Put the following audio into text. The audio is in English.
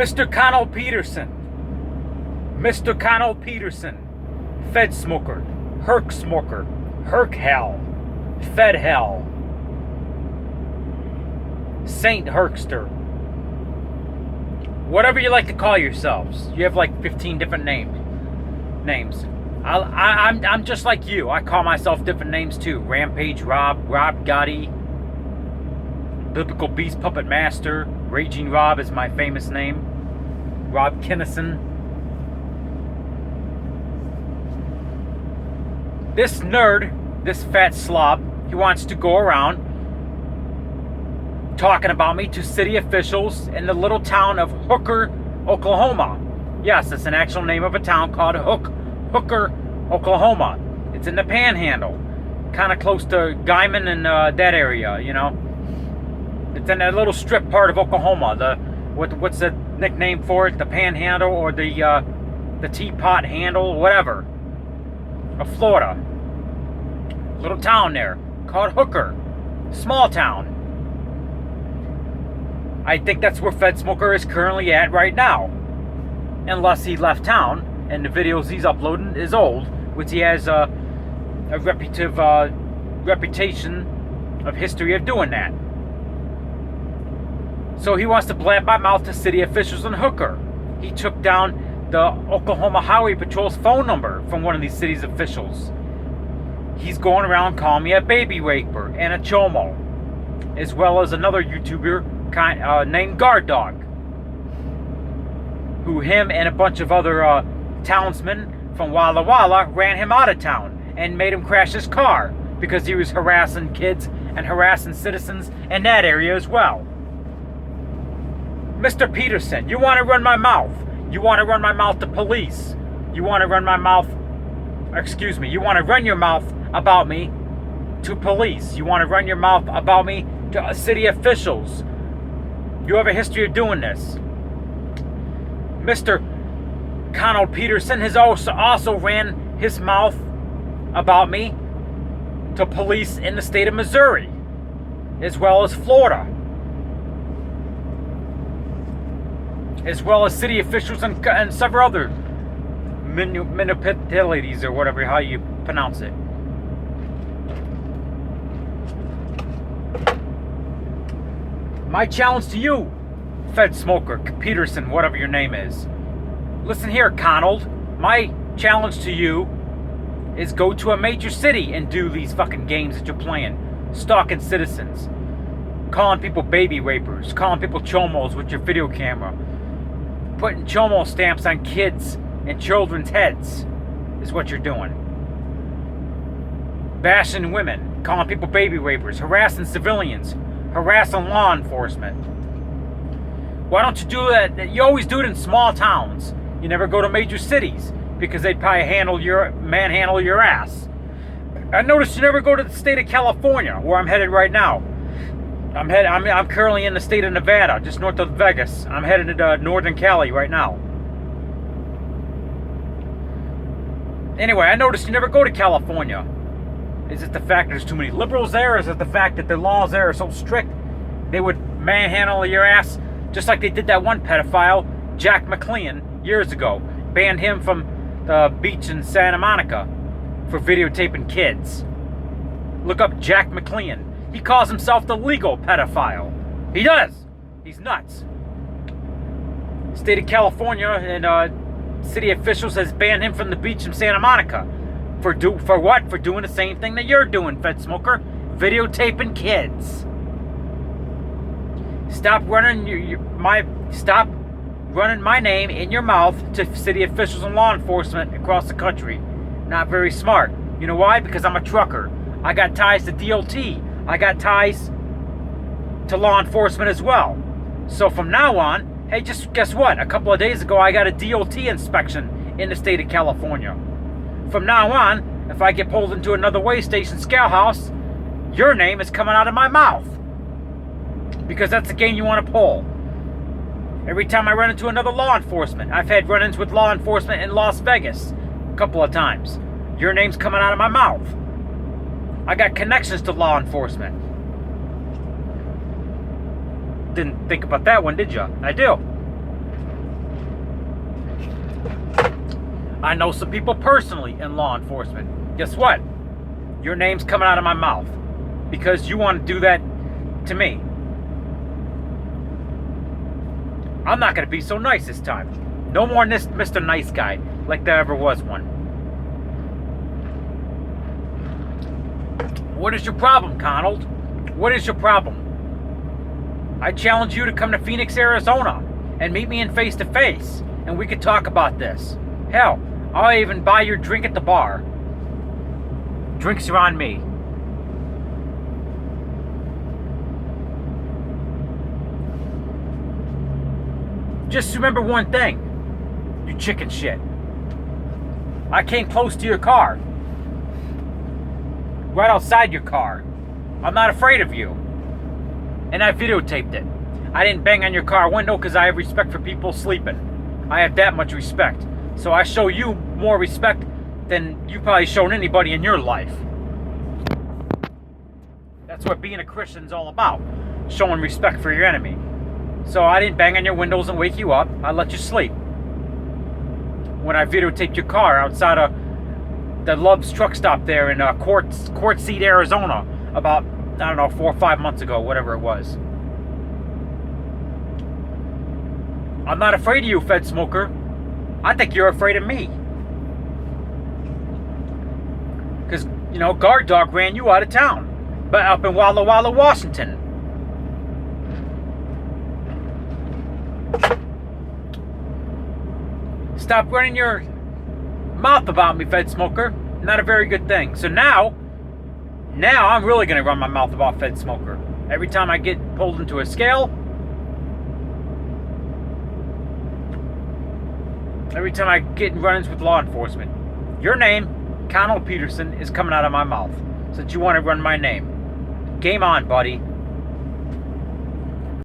Mr. Conald Peterson. Mr. Conald Peterson. Fedsmoker. Herksmoker. Herkhell. Fedhell. Saint Herkster. Whatever you like to call yourselves. You have like 15 different names. I'm just like you. I call myself different names too. Rampage Rob, Rob Gotti, Biblical Beast Puppet Master, Raging Rob is my famous name, Rob Kinnison. This nerd, this fat slob, he wants to go around talking about me to city officials in the little town of Hooker, Oklahoma. Yes, it's an actual name of a town called Hooker, Oklahoma. It's in the Panhandle, kind of close to Guyman and that area, you know. It's in that little strip part of Oklahoma. What's the nickname for it? The Panhandle or the Teapot Handle, whatever, of Florida. Little town there called Hooker, small town. I think that's where Fedsmoker is currently at right now, unless he left town and the videos he's uploading is old, which he has a reputation of history of doing that. So he wants to blab my mouth to city officials in Hooker. He took down the Oklahoma Highway Patrol's phone number from one of these city's officials. He's going around calling me a baby raper and a chomo, as well as another YouTuber named Guard Dog, who him and a bunch of other townsmen from Walla Walla ran him out of town and made him crash his car because he was harassing kids and harassing citizens in that area as well. Mr. Peterson, you want to run my mouth. You want to run my mouth to police. You want to run my mouth, you want to run your mouth about me to police. You want to run your mouth about me to city officials. You have a history of doing this. Mr. Conald Peterson has also ran his mouth about me to police in the state of Missouri, as well as Florida, as well as city officials and several other municipalities, or whatever, how you pronounce it. My challenge to you, Fedsmoker, Peterson, whatever your name is. Listen here, Conald. My challenge to you is go to a major city and do these fucking games that you're playing. Stalking citizens. Calling people baby rapers. Calling people chomos with your video camera. Putting chomo stamps on kids and children's heads is what you're doing. Bashing women. Calling people baby rapers. Harassing civilians. Harassing law enforcement. Why don't you do that? You always do it in small towns. You never go to major cities because they'd probably manhandle your ass. I noticed you never go to the state of California, where I'm headed right now. I'm currently in the state of Nevada, just north of Vegas. I'm headed to northern Cali right now. Anyway, I noticed you never go to California. Is it the fact that there's too many liberals there? Is it the fact that the laws there are so strict they would manhandle your ass just like they did that one pedophile, Jack McLean, years ago? Banned him from the beach in Santa Monica for videotaping kids. Look up Jack McLean. He calls himself the legal pedophile. He does. He's nuts. State of California and city officials has banned him from the beach in Santa Monica. For what? For doing the same thing that you're doing, Fedsmoker. Videotaping kids. Stop running stop running my name in your mouth to city officials and law enforcement across the country. Not very smart. You know why? Because I'm a trucker. I got ties to DOT. I got ties to law enforcement as well. So from now on, hey, just guess what? A couple of days ago, I got a DOT inspection in the state of California. From now on, if I get pulled into another way station scale house, your name is coming out of my mouth. Because that's the game you want to pull. Every time I run into another law enforcement, I've had run-ins with law enforcement in Las Vegas a couple of times. Your name's coming out of my mouth. I got connections to law enforcement. Didn't think about that one, did you? I do. I know some people personally in law enforcement. Guess what? Your name's coming out of my mouth because you want to do that to me. I'm not going to be so nice this time. No more Mr. Nice Guy like there ever was one. What is your problem, Conald? What is your problem? I challenge you to come to Phoenix, Arizona and meet me in face-to-face, and we could talk about this. Hell, I'll even buy your drink at the bar. Drinks are on me. Just remember one thing, you chicken shit. I came close to your car. Right outside your car. I'm not afraid of you. And I videotaped it. I didn't bang on your car window because I have respect for people sleeping. I have that much respect. So I show you more respect than you've probably shown anybody in your life. That's what being a Christian's all about. Showing respect for your enemy. So I didn't bang on your windows and wake you up. I let you sleep. When I videotaped your car outside of the Love's truck stop there in Court Seat, Arizona, about, I don't know, 4 or 5 months ago, whatever it was. I'm not afraid of you, Fedsmoker. I think you're afraid of me. Because, you know, guard dog ran you out of town. But up in Walla Walla, Washington. Stop running your mouth about me, Fedsmoker. Not a very good thing. So now I'm really going to run my mouth about Fedsmoker. Every time I get pulled into a scale, every time I get in run-ins with law enforcement, your name, Conald Peterson, is coming out of my mouth since you want to run my name. Game on, buddy.